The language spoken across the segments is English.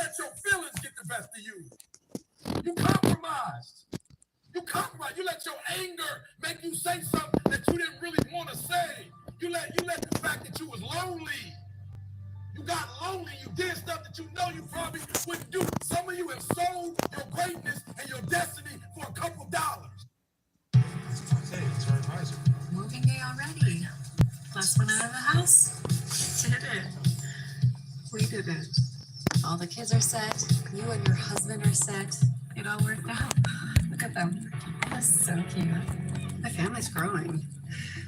let your feelings get the best of you. You compromised. You compromised. You let your anger make you say something that you didn't really want to say. You let the fact that you was lonely. You got lonely. You did stuff that you know you probably wouldn't do. Some of you have sold your greatness and your destiny for a couple dollars. Hey, it's our advisor. Moving day already. Last one out of the house. Did it. We did it. All the kids are set. You and your husband are set. It all worked out. Look at them. That's so cute. My family's growing.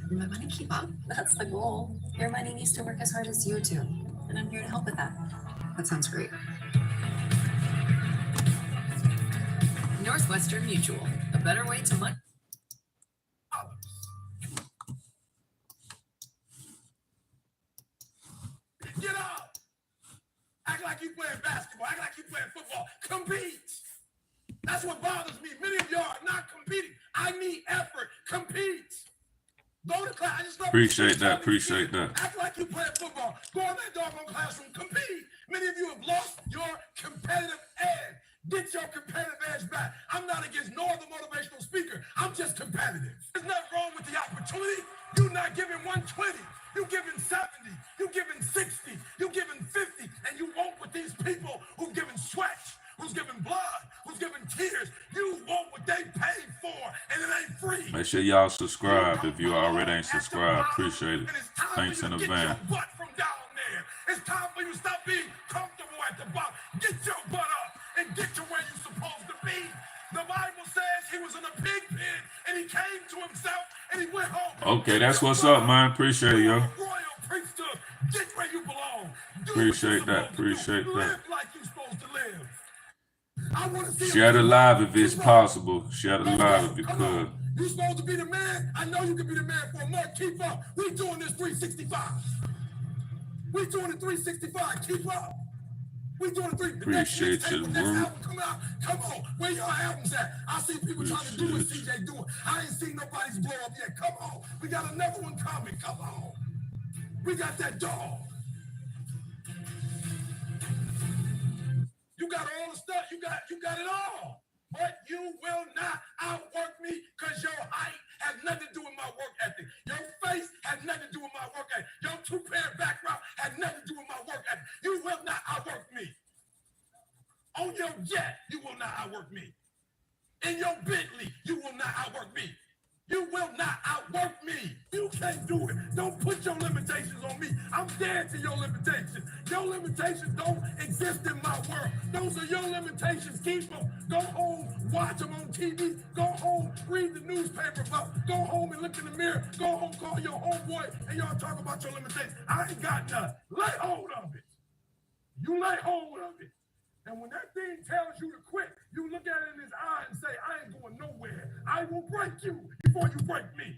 Will my money keep up? That's the goal. Your money needs to work as hard as you do. And I'm here to help with that. That sounds great. Northwestern Mutual. A better way to money. Get up. Act like you playing basketball. Act like you playing football. Compete. That's what bothers me. Many of y'all are not competing. I need effort. Compete. Go to class. I just appreciate that. Appreciate that. Act like you playing football. Go in that doggone classroom. Compete. Many of you have lost your competitive edge. Get your competitive edge back. I'm not against no other motivational speaker. I'm just competitive. There's nothing wrong with the opportunity. You're not giving 120. You're giving 70. You're giving 60. You're giving 50. And you want what these people who've given sweat, who's giving blood, who's giving tears, you want what they paid for, and it ain't free. Make sure y'all subscribe if you already ain't subscribed. Appreciate it. Thanks in advance. Get your butt from down there. It's time for you to stop being comfortable at the bottom. Get your butt up and get to where you're supposed to be. The Bible says he was in a pig pen and he came to himself and he went home. Okay, that's what's up, man. Appreciate it, yo. Royal priesthood. Get where you belong. Appreciate that. Appreciate that. Live like you're supposed to live. I want to see share the live if it's possible. Share the live if you could. You're supposed to be the man. I know you can be the man for a month. Keep up. We doing this 365. We doing it 365. Keep up. We doing it 365. Appreciate you, bro. Come out. Come on. Where your albums at? I see people trying to do what CJ doing. I ain't seen nobody's blow up yet. Come on. We got another one coming. Come on. We got that dog. You got all the stuff. You got it all. But you will not outwork me because your height has nothing to do with my work ethic. Your face has nothing to do with my work ethic. Your two-parent background has nothing to do with my work ethic. You will not outwork me. On your jet, you will not outwork me. In your Bentley, you will not outwork me. You will not outwork me. You can't do it. Don't put your limitations on me. I'm dead to your limitations. Your limitations don't exist in my world. Those are your limitations. Keep them. Go home, watch them on TV. Go home, read the newspaper about. Go home and look in the mirror. Go home, call your homeboy, and y'all talk about your limitations. I ain't got none. Lay hold of it. You lay hold of it. And when that thing tells you to quit, you look at it in his eye and say, I ain't going nowhere. I will break you before you break me.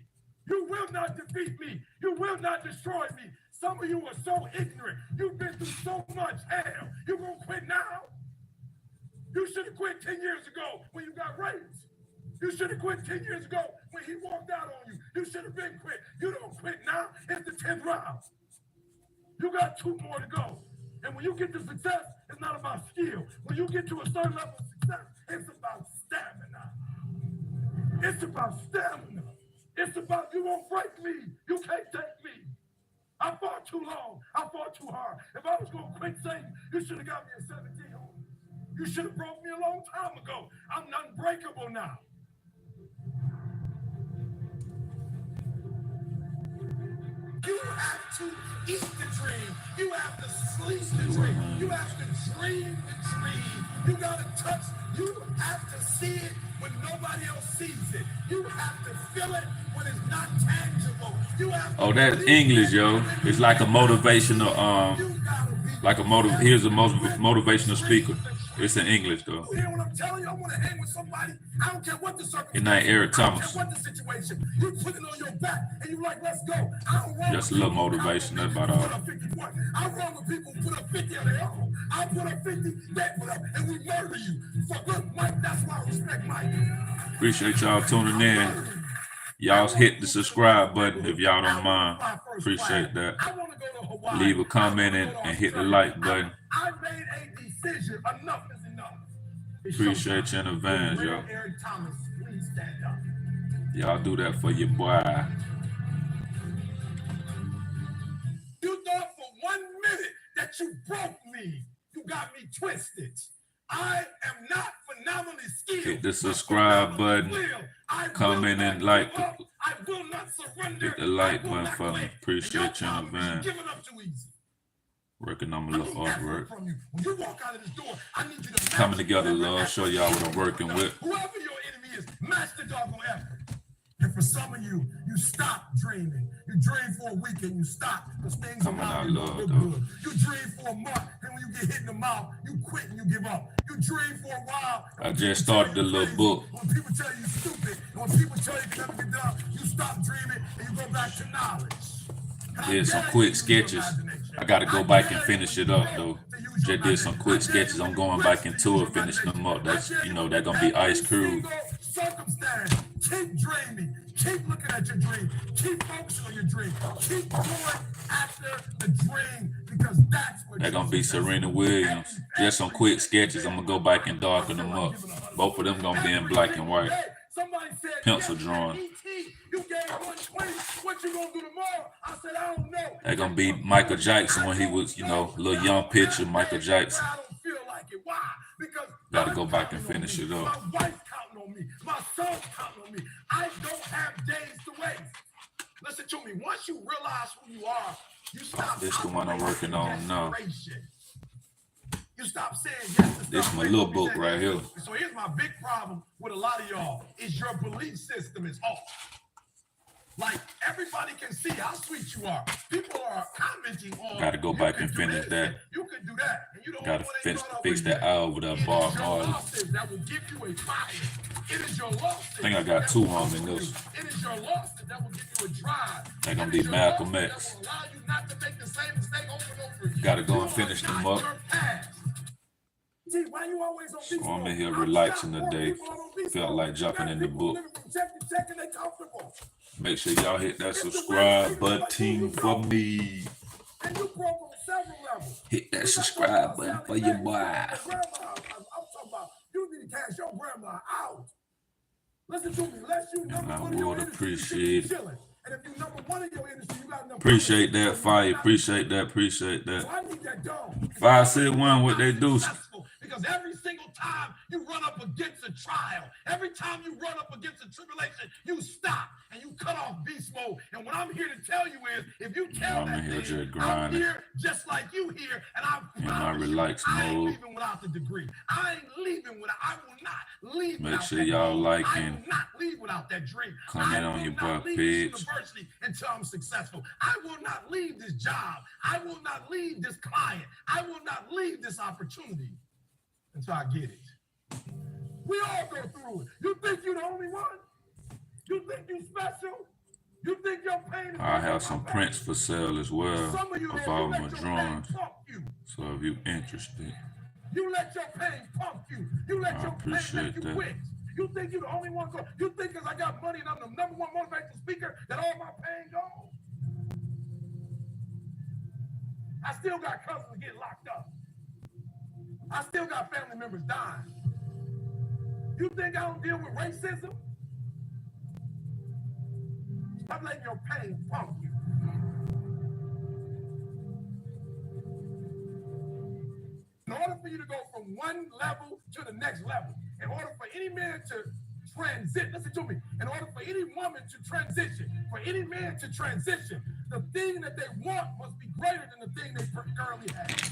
You will not defeat me. You will not destroy me. Some of you are so ignorant. You've been through so much hell. You gonna quit now? You should have quit 10 years ago when you got raised. You should have quit 10 years ago when he walked out on you. You should have been quit. You don't quit now. It's the 10th round. You got 2 more to go. And when you get to success, it's not about skill. When you get to a certain level of success, it's about stamina. It's about stamina. It's about you won't break me. You can't take me. I fought too long. I fought too hard. If I was going to quit Satan, you should have got me at 17. You should have broke me a long time ago. I'm unbreakable now. You have to eat the dream. You have to sleep the dream. You have to dream the dream. You got to touch. You have to see it when nobody else sees it. You have to feel it when it's not tangible. You have to that's English, yo. It's like a motivational, here's a motivational speaker. It's in English, though. You hear what I'm telling you? I want to hang with somebody. I don't care what the circumstance. Good night, Eric Thomas. I don't care what the situation. You put it on your back and you like, let's go. I don't run Just a little motivation. That's about all. I run with people who put up 50 of their own. I put up 50, they put up, and we murder you. So look, Mike, that's why I respect Mike. Appreciate y'all tuning in. Y'all hit the subscribe button if y'all don't mind. Appreciate that. Leave a comment and hit the like button. I made a decision. decision. Enough is enough. Appreciate you in advance, y'all. Eric Thomas, please stand up. Y'all do that for your boy. You thought for 1 minute that you broke me. You got me twisted. I am not phenomenally skilled. Hit the subscribe button. Comment and like. I will not surrender. Hit the like button for me. Appreciate you in advance. Give it up too easy. Working on my little artwork. From you. When you walk out of this door, I need you to Coming together, love. Show y'all what I'm working with. Whoever your enemy is, match the doggone effort. And for some of you, you stop dreaming. You dream for a week and you stop because things Coming around out you love, don't look though. good. You dream for a month, and when you get hit in the mouth, you quit and you give up. You dream for a while. I just started the little book. When people tell you stupid, and when people tell you can never get done, you stop dreaming and you go back to knowledge. Did some quick sketches. I got to go back and finish it up though. Just did some quick sketches. I'm going back into it, finishing them up. That's they're gonna be Ice Cube. Circumstance. Keep dreaming. Keep looking at your dream. Keep focusing on your dream. Keep going after the dream because that's what They're gonna be Serena Williams. Just some quick sketches. I'm gonna go back and darken them up. Both of them gonna be in black and white. Pencil drawing. You gave 120. What you gonna do tomorrow? I said, I don't know. They're gonna be Michael Jackson when he was, a little young picture, Michael Jackson. I don't feel like it. Why? Because Gotta go back and finish it up. my wife's counting on me. My son's counting on me. I don't have days to waste. Listen to me. Once you realize who you are, you stop. This the one I'm working on now. You stop saying yes to This stuff. is my little book right here. So here's my big problem with a lot of y'all is your belief system is off. Like everybody can see how sweet you are. People are commenting on. Gotta go back and finish that. You can do that. And you don't Gotta fix that eye over there, Bob Marley. That will give you a fire. It is your losses. I think I got two on in this. It is your losses that will give you a drive. They're gonna be Malcolm X. That will allow you not to make the same mistake over and over again. Gotta go and finish them up. See, why you always on So I'm in here relaxing today. Felt like jumping in the book. Make sure y'all hit that subscribe button for me. And you broke on several levels. Hit that subscribe button for your boy. I'm talking about you need to cash your grandma out. Listen to me, unless you number one in your industry, you should be chilling. And if you number one in your industry, you got enough. Appreciate that, fire. Appreciate that. So I need that dog. 561, what they do? Because every single time you run up against a trial, every time you run up against a tribulation, you stop and you cut off beast mode. And what I'm here to tell you is, if you tell I'm in here that just I'm grinding. here just like you here, and I my relaxed I ain't mode. leaving without the degree. I ain't leaving without. I will not leave. Make without sure that y'all goal. like I and will not leave without that dream. comment I on will your not butt leave page. this university until I'm successful. I will not leave this job. I will not leave this client. I will not leave this opportunity until I get it. We all go through it. You think you're the only one? You think you're special? You think your pain is I have some prints for sale as well Some of you of there, all you my let your pain drawings. pump you. So if you interested, You let your pain pump you. You let I your pain appreciate make you that. quit. You think you're the only one go. You think because I got money and I'm the number one motivational speaker that all my pain gone? I still got cousins getting locked up. I still got family members dying. You think I don't deal with racism? Stop letting your pain pump you. In order for you to go from one level to the next level, in order for any man to transit, listen to me, in order for any woman to transition, for any man to transition, the thing that they want must be greater than the thing they currently have.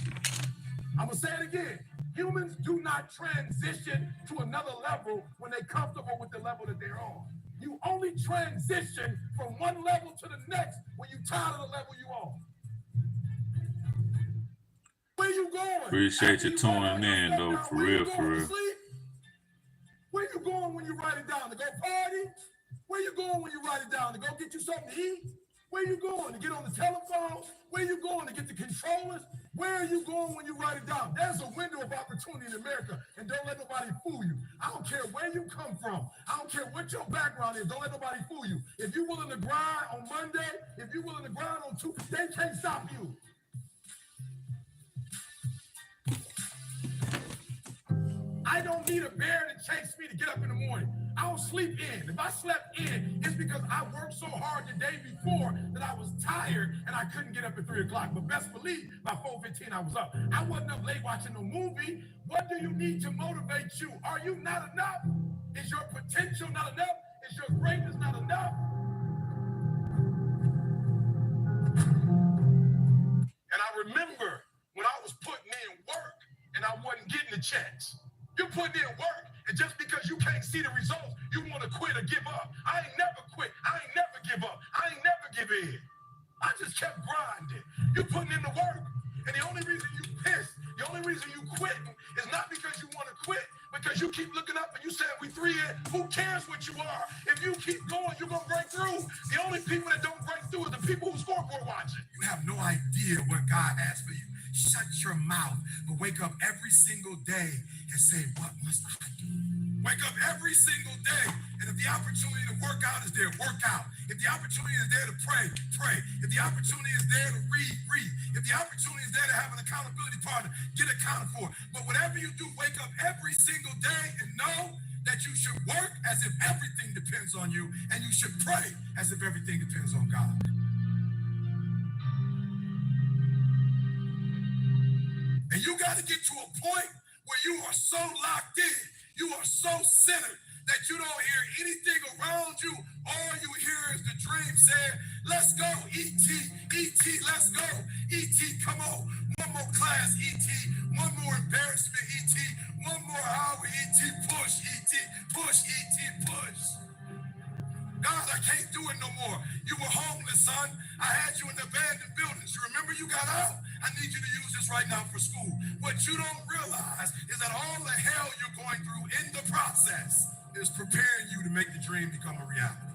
I'm going to say it again. Humans do not transition to another level when they're comfortable with the level that they're on. You only transition from one level to the next when you're tired of the level you're on. Where you going? appreciate you tuning in though, for real, for real. Where you going when you write it down? To go party? Where you going when you write it down? To go get you something to eat? Where you going? To get on the telephone? Where you going? To get the controllers? Where are you going when you write it down? There's a window of opportunity in America, and don't let nobody fool you. I don't care where you come from. I don't care what your background is. Don't let nobody fool you. If you're willing to grind on Monday, if you're willing to grind on Tuesday, they can't stop you. need a bear to chase me to get up in the morning. I don't sleep in. If I slept in, it's because I worked so hard the day before that I was tired and I couldn't get up at 3 o'clock. But best believe, by 4:15 I was up. I wasn't up late watching no movie. What do you need to motivate you? Are you not enough? Is your potential not enough? Is your greatness not enough? And I remember when I was putting in work and I wasn't getting the checks. You're putting in work, and just because you can't see the results, you want to quit or give up. I ain't never quit. I ain't never give up. I ain't never give in. I just kept grinding. You're putting in the work, and the only reason you pissed, the only reason you quitting is not because you want to quit, because you keep looking up and you saying we 3 in. Who cares what you are? If you keep going, you're going to break through. The only people that don't break through are the people who scoreboard watching. You have no idea what God has for you. Shut your mouth, but wake up every single day and say, what must I do? Wake up every single day, and if the opportunity to work out is there, work out. If the opportunity is there to pray, pray. If the opportunity is there to read, read. If the opportunity is there to have an accountability partner, get accounted for. But whatever you do, wake up every single day and know that you should work as if everything depends on you, and you should pray as if everything depends on God. And you got to get to a point where you are so locked in, you are so centered that you don't hear anything around you. All you hear is the dream saying, let's go, E.T., E.T., let's go. E.T., come on. One more class, E.T., one more embarrassment, E.T., one more hour, E.T., push, E.T., push, E.T., push. God, I can't do it no more. You were homeless, son. I had you in abandoned buildings. You remember you got out? I need you to use this right now for school. What you don't realize is that all the hell you're going through in the process is preparing you to make the dream become a reality.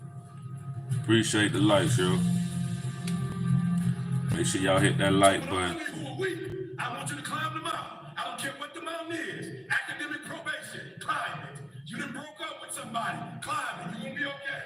Appreciate the likes, yo. Make sure y'all hit that like button. I want you to climb the mountain. I don't care what the mountain is. Academic probation, climb it. You done broke up with somebody, climb it. You're gonna be okay.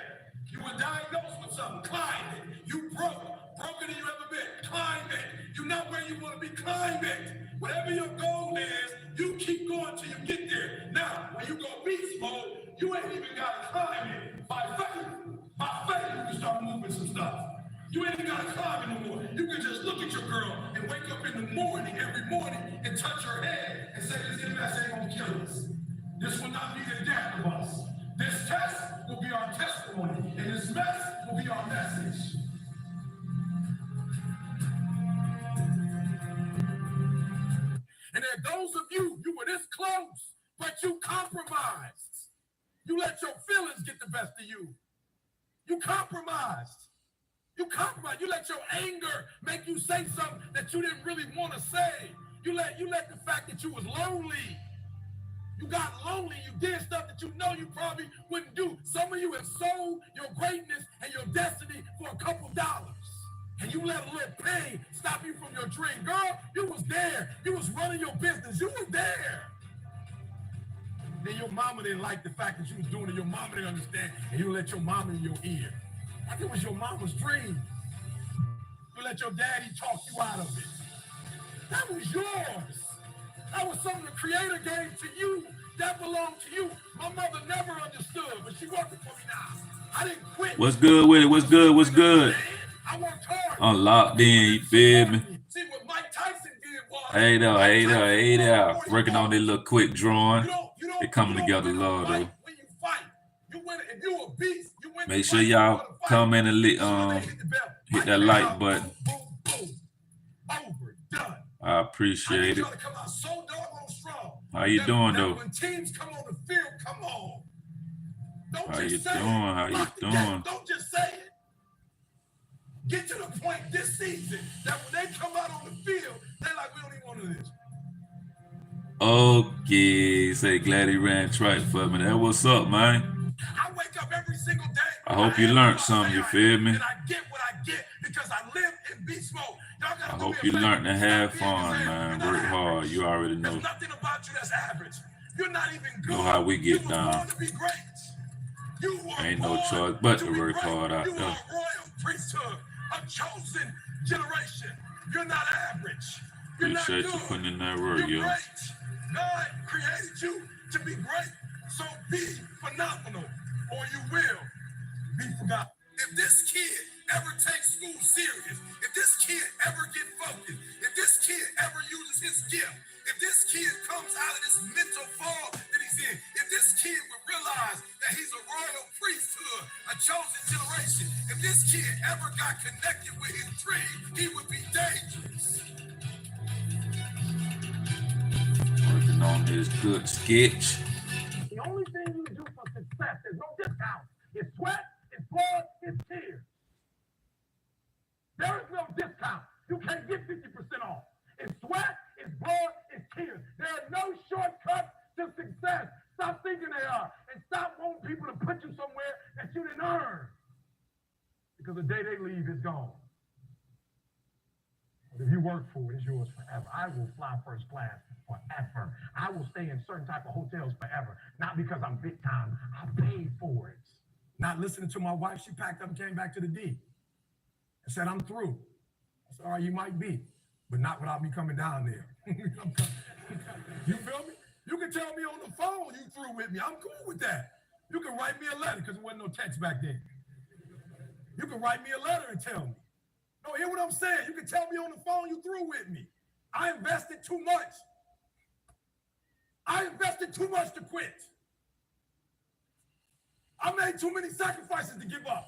You were diagnosed with something, climb it. You broker than you ever been, climb it. You're not where you want to be, climb it. Whatever your goal is, you keep going till you get there. Now, when you go beast mode, you ain't even got to climb it. By faith, you can start moving some stuff. You ain't got to climb it no more. You can just look at your girl and wake up in the morning, every morning, and touch her head and say, this MS ain't gonna kill us. This will not be the death of us. This test will be our testimony, and this mess will be our message. And there are those of you were this close, but you compromised. You let your feelings get the best of you. You compromised. You compromised. You let your anger make you say something that you didn't really want to say. You let the fact that you was lonely. You got lonely, you did stuff that you know you probably wouldn't do. Some of you have sold your greatness and your destiny for a couple dollars. And you let a little pain stop you from your dream. Girl, you was there. You was running your business. You was there. Then your mama didn't like the fact that you was doing it. Your mama didn't understand. And you let your mama in your ear. Like it was your mama's dream. You let your daddy talk you out of it. That was yours. That was something the Creator gave to you. That belonged to you. My mother never understood, but she working for me now. I didn't quit. What's good with it? What's good? What's good? I worked hard. Unlocked in, you feel me? See what Mike Tyson did was. Hey there. Working on this little quick drawing. It coming together, Lord, though. When you fight, you win. If you a beast, you win. Make sure y'all comment and hit that like button. Over, done. I appreciate it. How you doing, though? When teams come on the field, come on. How you doing? Don't just say it. Get to the point this season that when they come out on the field, they're like, we don't even want to do this. Okay, say glad he ran track for me. That what's up, man? I wake up every single day. I hope you learned something, you feel me? And I get what I get because I live in beast mode. I hope you learned to have fun, man. Work hard. You already know. There's nothing about you that's average. You're not even good. Know how we get you down. Born to be great. You Ain't no choice but to work hard out there. You are there. a royal priesthood, a chosen generation. You're not average. You're Appreciate not you good. putting in that work, You're yo. great. God created you to be great. So be phenomenal, or you will be forgotten. If this kid ever takes school serious, if this kid ever get focused, if this kid ever uses his gift, if this kid comes out of this mental fog that he's in, if this kid would realize that he's a royal priesthood, a chosen generation, if this kid ever got connected with his dream, he would be dangerous. Working on this good sketch. The only thing you do for success, there's no discount. It's sweat, it's blood, it's tears. There is no discount. You can't get 50% off. It's sweat, it's blood, it's tears. There are no shortcuts to success. Stop thinking they are. And stop wanting people to put you somewhere that you didn't earn. Because the day they leave is gone. But if you work for it, it's yours forever. I will fly first class forever. I will stay in certain type of hotels forever. Not because I'm big time. I paid for it. Not listening to my wife, she packed up and came back to the D and said, I'm through. I said, all right, you might be, but not without me coming down there. You feel me? You can tell me on the phone you through with me. I'm cool with that. You can write me a letter because there wasn't no text back then. You can write me a letter and tell me. No, hear what I'm saying? You can tell me on the phone you through with me. I invested too much. I invested too much to quit. I made too many sacrifices to give up.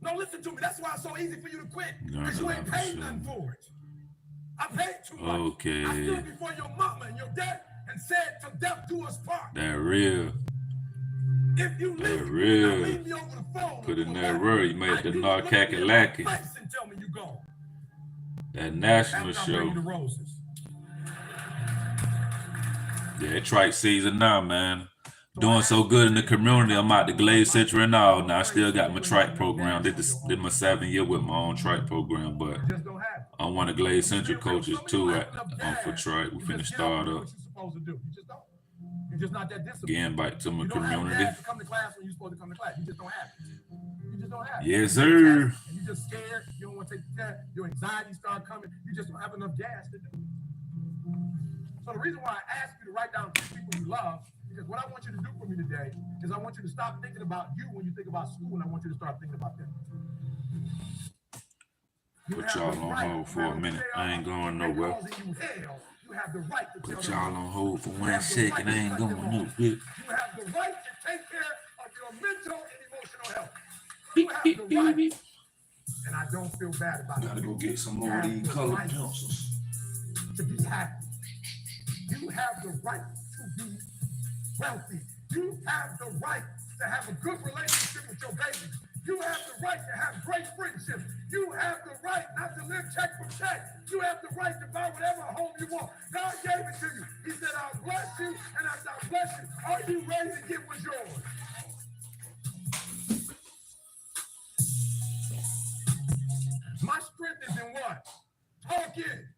No, listen to me. That's why it's so easy for you to quit. Because you ain't paid nothing for it. I paid too much. Okay. I stood before your mama and your dad and said, till death do us part. That real. If you leave, That real. leave me over the phone. Put in that word. You made the narcakalaki. And tell me you gone. That national After I show. bring you the roses. Yeah, trike season now, man. Doing so good in the community. I'm out the Glade Central and all. Now I still got my trike program. Did my 7 year with my own trike program, but I'm one of Glade Central coaches too for trike. We finna start up. You're just not that disciplined. Getting back to my community. You come to class when you're supposed to come to class. You just don't have it. You just don't have it. Yes, sir. And you're just scared. You don't want to take the test. Your anxiety start coming. You just don't have enough gas to do it. So the reason why I ask you to write down 3 people you love, because what I want you to do for me today is I want you to stop thinking about you when you think about school, and I want you to start thinking about them. Put y'all on hold for a minute. I ain't going nowhere. Put y'all on hold for 1 second. I ain't going nowhere. You have the right to take care of your mental and emotional health. You have the right, and I don't feel bad about it. Gotta go get some more of these colored pencils. To be happy. You have the right to be wealthy. You have the right to have a good relationship with your baby. You have the right to have great friendships. You have the right not to live check for check. You have the right to buy whatever home you want. God gave it to you. He said, I'll bless you, and as I bless you, are you ready to get what's yours? My strength is in what? Talking.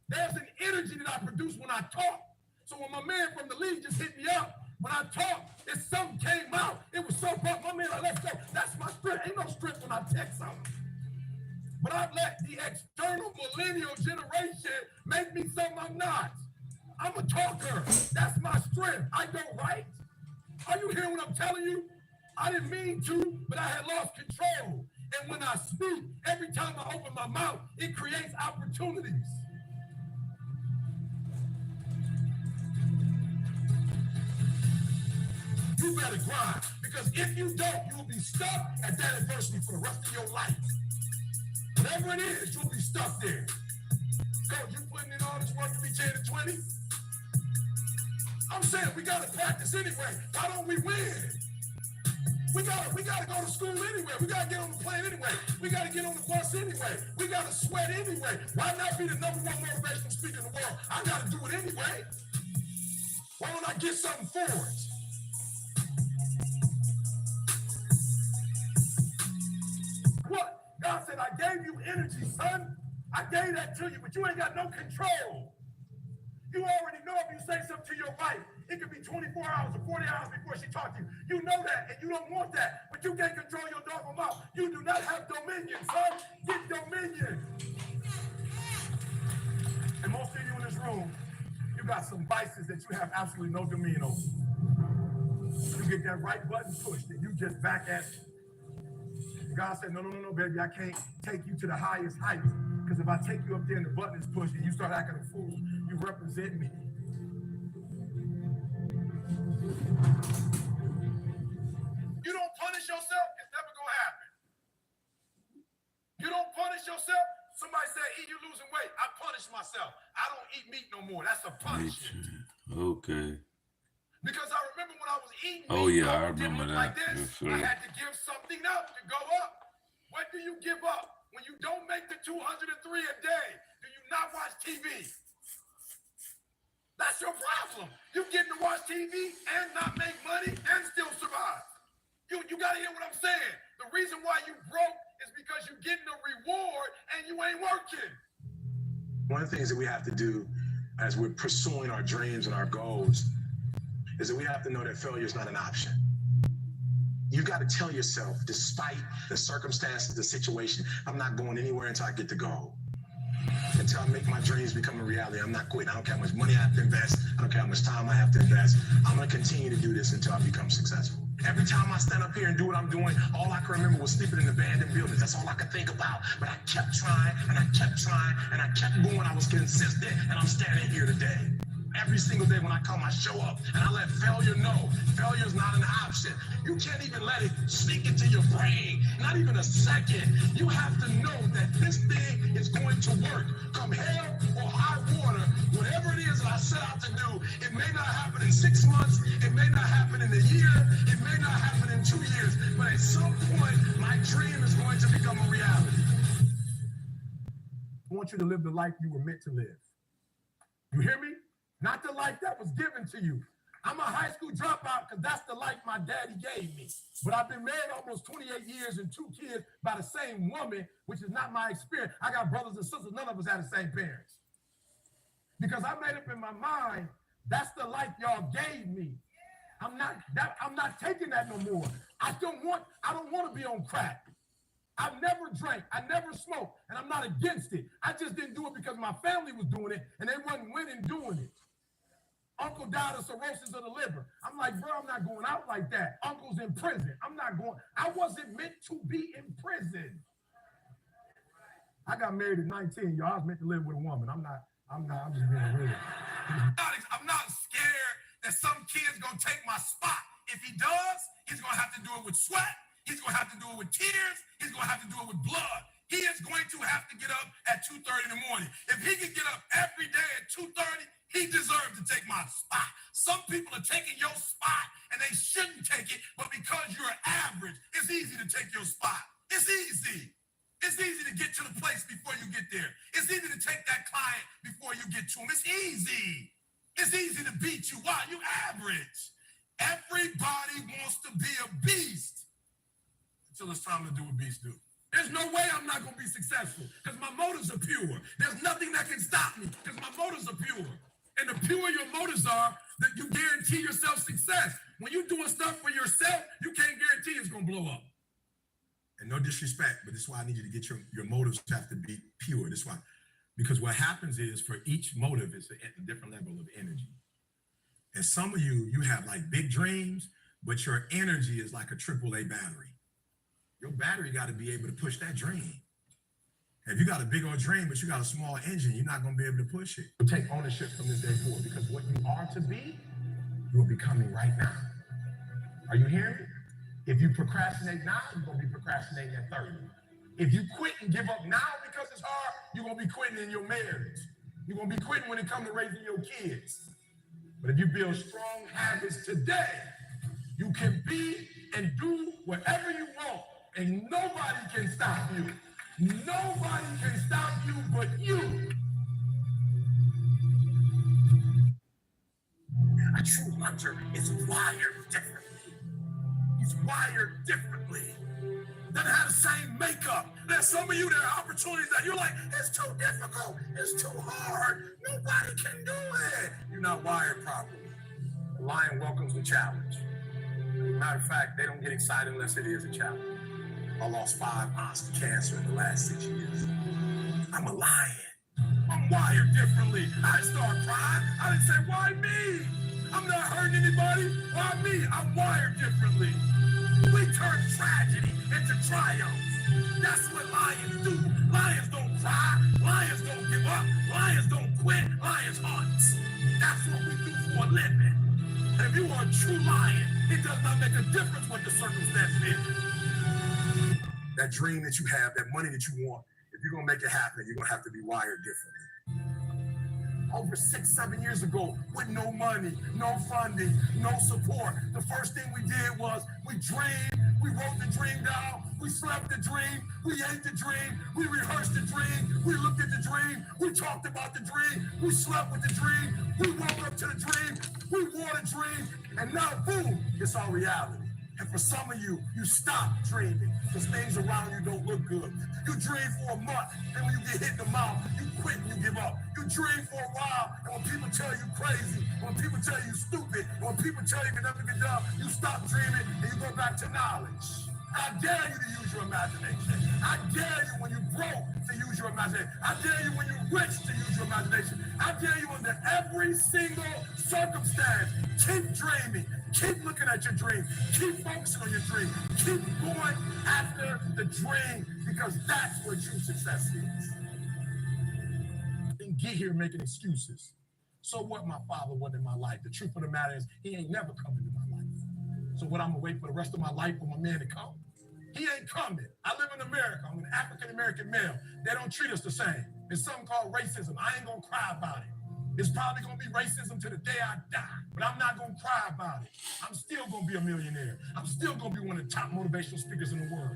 There's an energy that I produce when I talk. So when my man from the league just hit me up, when I talk, if something came out, it was so rough. My man, like, let's go. That's my strength. Ain't no strength when I text something. But I've let the external millennial generation make me something I'm not. I'm a talker. That's my strength. I don't write. Are you hearing what I'm telling you? I didn't mean to, but I had lost control. And when I speak, every time I open my mouth, it creates opportunities. You better grind, because if you don't, you will be stuck at that adversity for the rest of your life. Whatever it is, you'll be stuck there. Coach, you putting in all this work to be 10 and 20? I'm saying we gotta practice anyway. Why don't we win? We gotta go to school anyway. We gotta get on the plane anyway. We gotta get on the bus anyway. We gotta sweat anyway. Why not be the #1 motivational speaker in the world? I gotta do it anyway. Why don't I get something for it? What? God said, I gave you energy, son. I gave that to you, but you ain't got no control. You already know if you say something to your wife, it could be 24 hours or 40 hours before she talks to you. You know that, and you don't want that, but you can't control your dog mouth. You do not have dominion, son. Get dominion. And most of you in this room, you you got some vices that you have absolutely no dominion over. You get that right button pushed and you just back at it. God said, no, baby, I can't take you to the highest heights. Because if I take you up there and the button is pushed and you start acting a fool, you represent me. You don't punish yourself, it's never gonna happen. You don't punish yourself. Somebody said, you losing weight. I punish myself. I don't eat meat no more. That's a punishment. Okay. Because I remember when I was eating Oh meat, yeah, I remember that. like this, Yes, sir. I had to give something up to go up. What do you give up? When you don't make the 203 a day, do you not watch TV? That's your problem. You getting to watch TV and not make money and still survive. You got to hear what I'm saying. The reason why you broke is because you're getting a reward and you ain't working. One of the things that we have to do as we're pursuing our dreams and our goals is that we have to know that failure is not an option. You got to tell yourself, despite the circumstances, the situation, I'm not going anywhere until I get the goal. Until I make my dreams become a reality, I'm not quitting. I don't care how much money I have to invest. I don't care how much time I have to invest. I'm going to continue to do this until I become successful. Every time I stand up here and do what I'm doing, all I can remember was sleeping in abandoned buildings. That's all I could think about. But I kept trying, and I kept trying, and I kept going. I was consistent, and I'm standing here today. Every single day when I come, I show up, and I let failure know. Failure is not an option. You can't even let it sneak into your brain, not even a second. You have to know that this thing is going to work. Come hell or high water, whatever it is that I set out to do, it may not happen in 6 months, it may not happen in a year, it may not happen in 2 years, but at some point, my dream is going to become a reality. I want you to live the life you were meant to live. You hear me? Not the life that was given to you. I'm a high school dropout because that's the life my daddy gave me. But I've been married almost 28 years and 2 kids by the same woman, which is not my experience. I got brothers and sisters. None of us had the same parents. Because I made up in my mind, that's the life y'all gave me. I'm not taking that no more. I don't want to be on crack. I've never drank, I never smoked, and I'm not against it. I just didn't do it because my family was doing it, and they wasn't winning doing it. Uncle died of cirrhosis of the liver. I'm like, bro, I'm not going out like that. Uncle's in prison. I wasn't meant to be in prison. I got married at 19, y'all. I was meant to live with a woman. I'm just being real. I'm not scared that some kid's gonna take my spot. If he does, he's gonna have to do it with sweat. He's gonna have to do it with tears. He's gonna have to do it with blood. He is going to have to get up at 2:30 in the morning. If he can get up every day at 2:30, he deserves to take my spot. Some people are taking your spot and they shouldn't take it, but because you're average, it's easy to take your spot. It's easy. It's easy to get to the place before you get there. It's easy to take that client before you get to him. It's easy. It's easy to beat you. Why? You average. Everybody wants to be a beast until it's time to do what beasts do. There's no way I'm not going to be successful because my motives are pure. There's nothing that can stop me because my motives are pure. And the purer your motives are, that you guarantee yourself success. When you're doing stuff for yourself, you can't guarantee it's going to blow up. And no disrespect, but this is why I need you to get your motives have to be pure. This is why. Because what happens is for each motive is a different level of energy. And some of you have like big dreams, but your energy is like a AAA battery. Your battery got to be able to push that dream. If you got a big old dream, but you got a small engine, you're not going to be able to push it. Take ownership from this day forward because what you are to be, you're becoming right now. Are you hearing me? If you procrastinate now, you're going to be procrastinating at 30. If you quit and give up now because it's hard, you're going to be quitting in your marriage. You're going to be quitting when it comes to raising your kids. But if you build strong habits today, you can be and do whatever you want, and nobody can stop you. Nobody can stop you but you. A true hunter is wired differently. He's wired differently. Doesn't have the same makeup. There's some of you, there are opportunities that you're like, it's too difficult, it's too hard, nobody can do it. You're not wired properly. The lion welcomes the challenge. Matter of fact, they don't get excited unless it is a challenge. I lost 5 aunts to cancer in the last 6 years. I'm a lion. I'm wired differently. I didn't start crying. I didn't say, why me? I'm not hurting anybody. Why me? I'm wired differently. We turn tragedy into triumph. That's what lions do. Lions don't cry. Lions don't give up. Lions don't quit. Lions hunt. That's what we do for a living. And if you are a true lion, it does not make a difference what the circumstance is. That dream that you have, that money that you want, if you're going to make it happen, you're going to have to be wired differently. Over 6-7 years ago, with no money, no funding, no support, the first thing we did was we dreamed, we wrote the dream down, we slept the dream, we ate the dream, we rehearsed the dream, we looked at the dream, we talked about the dream, we slept with the dream, we woke up to the dream, we wore the dream, and now, boom, it's our reality. And for some of you, you stop dreaming because things around you don't look good. You dream for a month, and when you get hit in the mouth, you quit and you give up. You dream for a while, and when people tell you crazy, when people tell you stupid, when people tell you you can never get done, you stop dreaming and you go back to knowledge. I dare you to use your imagination. I dare you when you're broke to use your imagination. I dare you when you're rich to use your imagination. I dare you under every single circumstance. Keep dreaming. Keep looking at your dream. Keep focusing on your dream. Keep going after the dream because that's where true success is. Didn't get here making excuses. So what, my father wasn't in my life. The truth of the matter is he ain't never come into my life. So what, I'm gonna wait for the rest of my life for my man to come? He ain't coming. I live in America. I'm an African-American male. They don't treat us the same. There's something called racism. I ain't gonna cry about it. It's probably gonna be racism to the day I die, but I'm not gonna cry about it. I'm still gonna be a millionaire. I'm still gonna be one of the top motivational speakers in the world.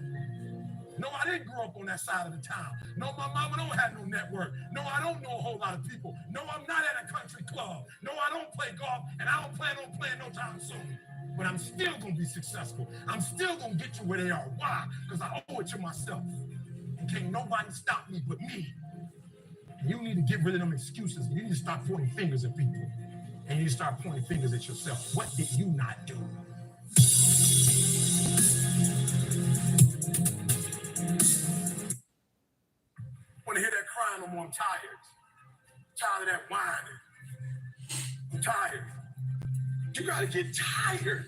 No, I didn't grow up on that side of the town. No, my mama don't have no network. No, I don't know a whole lot of people. No, I'm not at a country club. No, I don't play golf, and I don't plan on playing no time soon. But I'm still gonna be successful. I'm still gonna get to where they are. Why? Because I owe it to myself. And can't nobody stop me but me. And you need to get rid of them excuses. You need to start pointing fingers at people. And you need to start pointing fingers at yourself. What did you not do? I want to hear that crying no more. I'm tired. Tired of that whining. I'm tired. You got to get tired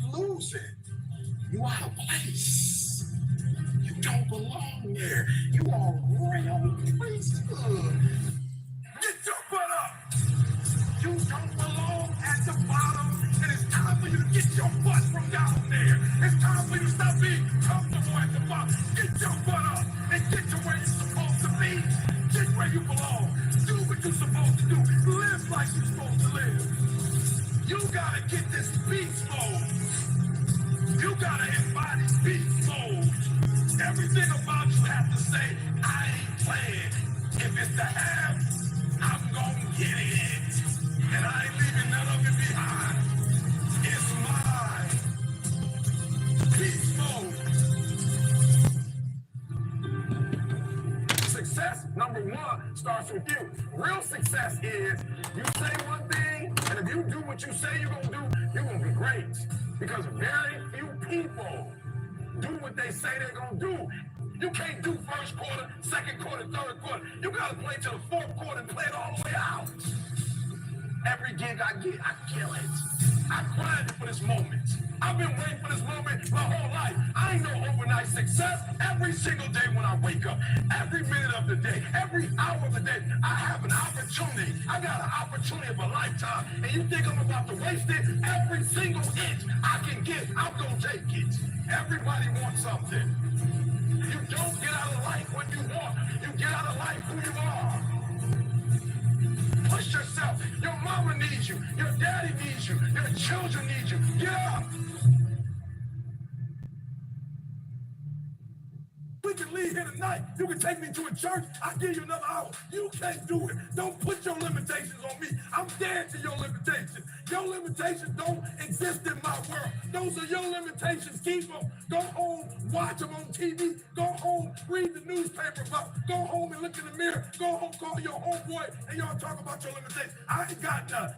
of losing. You out of place. You don't belong there. You are royal priesthood. Get your butt up. You don't belong at the bottom. And it's time for you to get your butt from down there. It's time for you to stop being comfortable at the bottom. Get your butt up and get to where you're supposed to be. Get where you belong. Do what you're supposed to do. Live like you're supposed to live. You gotta get this beast mode. You gotta embody beast mode. Everything about you have to say, I ain't playing. If it's the have, I'm gonna get it. And I ain't leaving none of it behind. It's mine. Beast mode. Success, number one, starts with you. Real success is you say one thing, and if you do what you say you're gonna do, you're gonna be great. Because very few people do what they say they're gonna do. You can't do first quarter, second quarter, third quarter. You gotta play till the fourth quarter and play it all the way out. Every gig I get, I kill it. I grinded for this moment. I've been waiting for this moment my whole life. I ain't no overnight success. Every single day when I wake up, every minute of the day, every hour of the day, I have an opportunity. I got an opportunity of a lifetime. And you think I'm about to waste it? Every single inch I can get, I'm gonna take it. Everybody wants something. You don't get out of life what you want. You get out of life who you are. Push yourself. Your mama needs you. Your daddy needs you. Your children need you. Get up. We can leave here tonight. You can take me to a church. I'll give you another hour. You can't do it. Don't put your limitations on me. I'm dead to your limitations. Your limitations don't exist in my world. Those are your limitations. Keep them. Go home, watch them on TV. Go home, read the newspaper about. Go home and look in the mirror. Go home, call your homeboy, and y'all talk about your limitations. I ain't got none.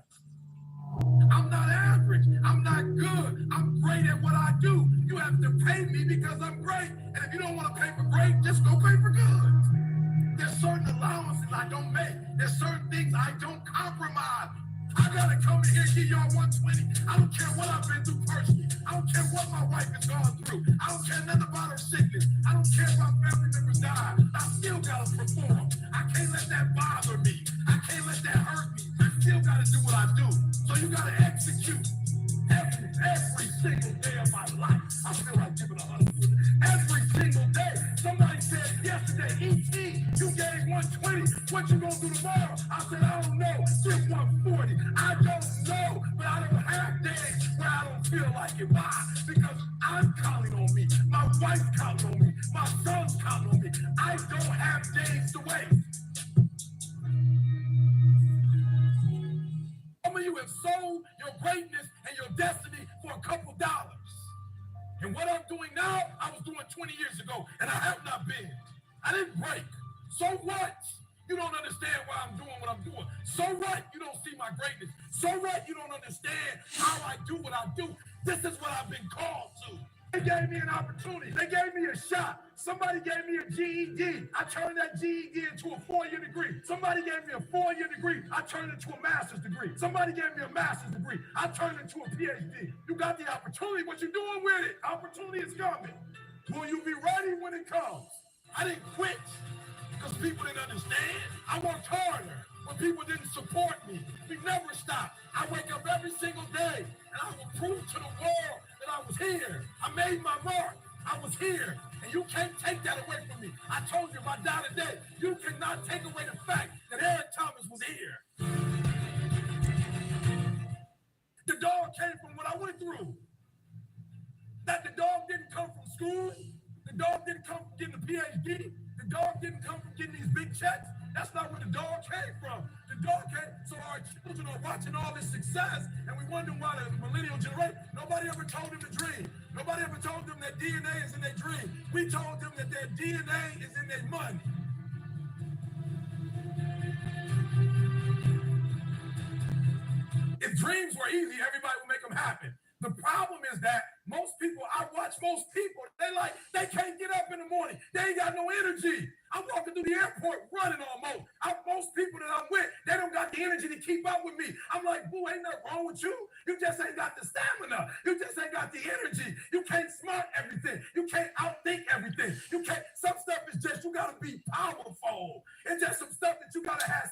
I'm not average. I'm not good. I'm great at what I do. You have to pay me because I'm great. And if you don't want to pay for great, just go pay for good. There's certain allowances I don't make. I don't care what I've been through personally. I don't care what my wife has gone through. I don't care nothing about her sickness. I don't care if my family members died. I still gotta perform. I can't let that bother me. I can't let that hurt me. I still gotta do what I do. So you gotta execute every single day of my life. I feel like giving 100. Every single day. Somebody said yesterday, E.T., you gave 120. What you gonna do tomorrow? I said, I don't know. Just 140. I don't know, but I don't have days where I don't feel like it. Why? Because I'm counting on me. My wife's counting on me. My son's counting on me. I don't have days to waste. Some of you have sold your greatness and your destiny for a couple dollars. And what I'm doing now, I was doing 20 years ago, and I have not been. I didn't break. So what? You don't understand why I'm doing what I'm doing. So what? You don't see my greatness. So what? You don't understand how I do what I do. This is what I've been called to. They gave me an opportunity. They gave me a shot. Somebody gave me a GED. I turned that GED into a 4-year degree. Somebody gave me a 4-year degree. I turned it into a master's degree. Somebody gave me a master's degree. I turned it into a PhD. You got the opportunity. What you doing with it? Opportunity is coming. Will you be ready when it comes? I didn't quit because people didn't understand. I worked harder when people didn't support me. We never stopped. I wake up every single day and I will prove to the world that I was here. I made my mark. I was here. And you can't take that away from me. I told you if I die today, you cannot take away the fact that Eric Thomas was here. The dog came from what I went through. That the dog didn't come from school. The dog didn't come from getting a PhD. The dog didn't come from getting these big checks. That's not where the dog came from. The dog came, so our children are watching all this success, and we wonder why the millennial generation, nobody ever told them to dream. Nobody ever told them that DNA is in their dream. We told them that their DNA is in their money. If dreams were easy, everybody would make them happen. The problem is that most people, I watch most people, they can't get up in the morning. They ain't got no energy. I'm walking through the airport running almost. Most people that I'm with, they don't got the energy to keep up with me. I'm like, boo, ain't nothing wrong with you. You just ain't got the stamina. You just ain't got the energy. You can't smart everything. You can't outthink everything. Some stuff is just, you gotta be powerful. It's just some stuff that you gotta have